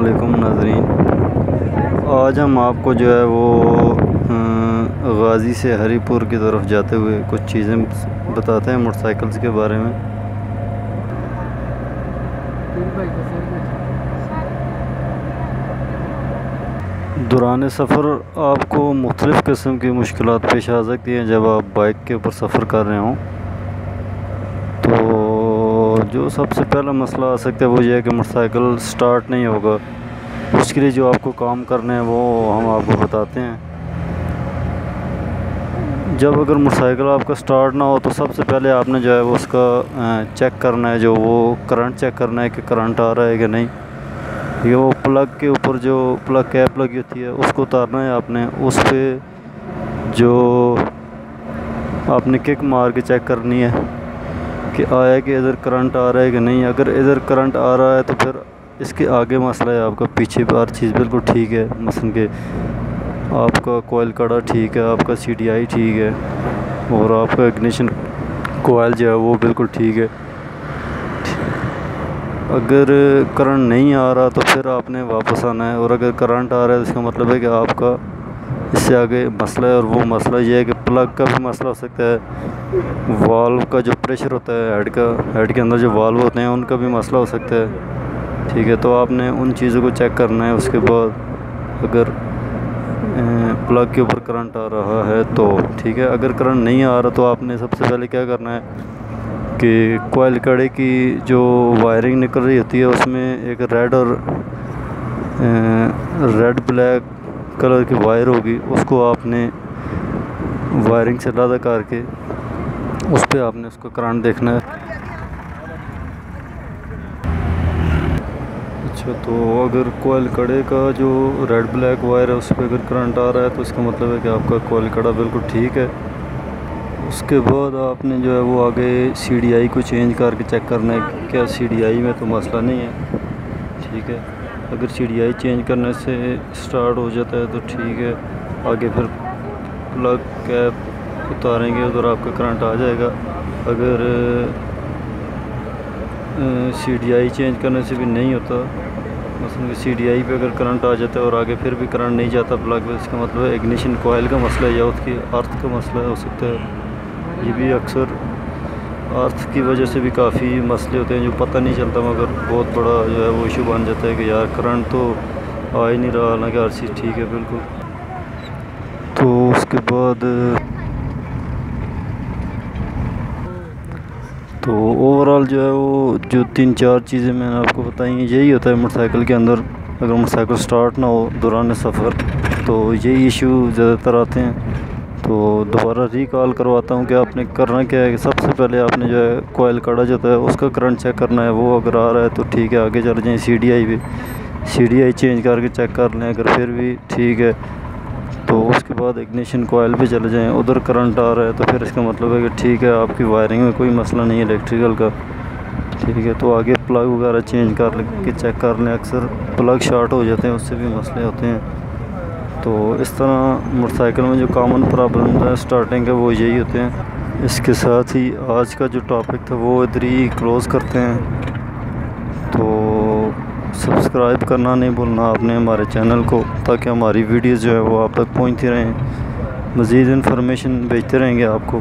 अस्सलामुअलैकुम नाज़रीन। आज हम आपको जो है वो गाज़ी से हरीपुर की तरफ जाते हुए कुछ चीज़ें बताते हैं मोटरसाइकिल्स के बारे में। दौरान सफ़र आपको मुख्तलिफ़ किस्म की मुश्किलात पेश आ सकती हैं जब आप बाइक के ऊपर सफ़र कर रहे हों। तो जो सबसे पहला मसला आ सकता है वो ये है कि मोटरसाइकिल स्टार्ट नहीं होगा। उसके लिए जो आपको काम करने हैं वो हम आपको बताते हैं। जब अगर मोटरसाइकिल आपका स्टार्ट ना हो तो सबसे पहले आपने जो है वो उसका चेक करना है, जो वो करंट चेक करना है कि करंट आ रहा है कि नहीं। ये वो प्लग के ऊपर जो प्लग कैप लगी होती है उसको उतारना है आपने। उस पर जो आपने किक मार के चेक करनी है कि आया कि इधर करंट आ रहा है कि नहीं। अगर इधर करंट आ रहा है तो फिर इसके आगे मसला है आपका पीछे हर चीज़ बिल्कुल ठीक है। मसलन के आपका कोयल कड़ा ठीक है, आपका CDI ठीक है और आपका इग्निशन कोयल जो है वो बिल्कुल ठीक है। अगर करंट नहीं आ रहा तो फिर आपने वापस आना है, और अगर करंट आ रहा है तो इसका मतलब है कि आपका इससे आगे मसला है। और वो मसला ये है कि प्लग का भी मसला हो सकता है, वाल्व का जो प्रेशर होता है हेड के अंदर जो वाल्व होते हैं उनका भी मसला हो सकता है। ठीक है, तो आपने उन चीज़ों को चेक करना है। उसके बाद अगर प्लग के ऊपर करंट आ रहा है तो ठीक है। अगर करंट नहीं आ रहा तो आपने सबसे पहले क्या करना है कि कोयल कड़े की जो वायरिंग निकल रही होती है उसमें एक रेड ब्लैक कलर की वायर होगी, उसको आपने वायरिंग से लदा करके उस पर आपने उसका करंट देखना है। अच्छा, तो अगर कोयल कड़े का जो रेड ब्लैक वायर है उस पर अगर करंट आ रहा है तो इसका मतलब है कि आपका कोयल कड़ा बिल्कुल ठीक है। उसके बाद आपने जो है वो आगे CDI को चेंज करके चेक करना है क्या CDI में तो मसला नहीं है। ठीक है, अगर CDI चेंज करने से स्टार्ट हो जाता है तो ठीक है। आगे फिर प्लग कैप उतारेंगे उधर आपका करंट आ जाएगा। अगर CDI चेंज करने से भी नहीं होता, मसलन CDI पे अगर करंट आ जाता है और आगे फिर भी करंट नहीं जाता प्लग में, इसका मतलब है इग्निशन कोयल का मसला है या उसकी अर्थ का मसला हो सकता है। ये भी अक्सर अर्थ की वजह से भी काफ़ी मसले होते हैं जो पता नहीं चलता, मगर बहुत बड़ा जो है वो इशू बन जाता है कि यार करंट तो आ ही नहीं रहा, हालांकि हर चीज़ ठीक है बिल्कुल। तो उसके बाद तो ओवरऑल जो है वो जो 3-4 चीज़ें मैंने आपको बताई हैं यही होता है मोटरसाइकिल के अंदर। अगर मोटरसाइकिल स्टार्ट ना हो दौरान सफ़र तो यही इशू ज़्यादातर आते हैं। तो दोबारा रिकॉल करवाता हूँ कि आपने करना क्या है कि सबसे पहले आपने जो है कोयल कड़ा जो है उसका करंट चेक करना है। वो अगर आ रहा है तो ठीक है, आगे चल जाएँ CDI पे, CDI चेंज करके चेक कर लें। अगर फिर भी ठीक है तो उसके बाद इग्निशन कोयल पे चले जाएं, उधर करंट आ रहा है तो फिर इसका मतलब है कि ठीक है आपकी वायरिंग में कोई मसला नहीं है इलेक्ट्रिकल का। ठीक है, तो आगे प्लग वगैरह चेंज कर के चेक कर लें। अक्सर प्लग शॉर्ट हो जाते हैं, उससे भी मसले होते हैं। तो इस तरह मोटरसाइकिल में जो कॉमन प्रॉब्लम है स्टार्टिंग के वो यही होते हैं। इसके साथ ही आज का जो टॉपिक था वो इधर ही क्लोज़ करते हैं। तो सब्सक्राइब करना नहीं भूलना आपने हमारे चैनल को, ताकि हमारी वीडियोज़ जो है वो आप तक पहुंचती रहें। मज़ीद इन्फॉर्मेशन भेजते रहेंगे आपको।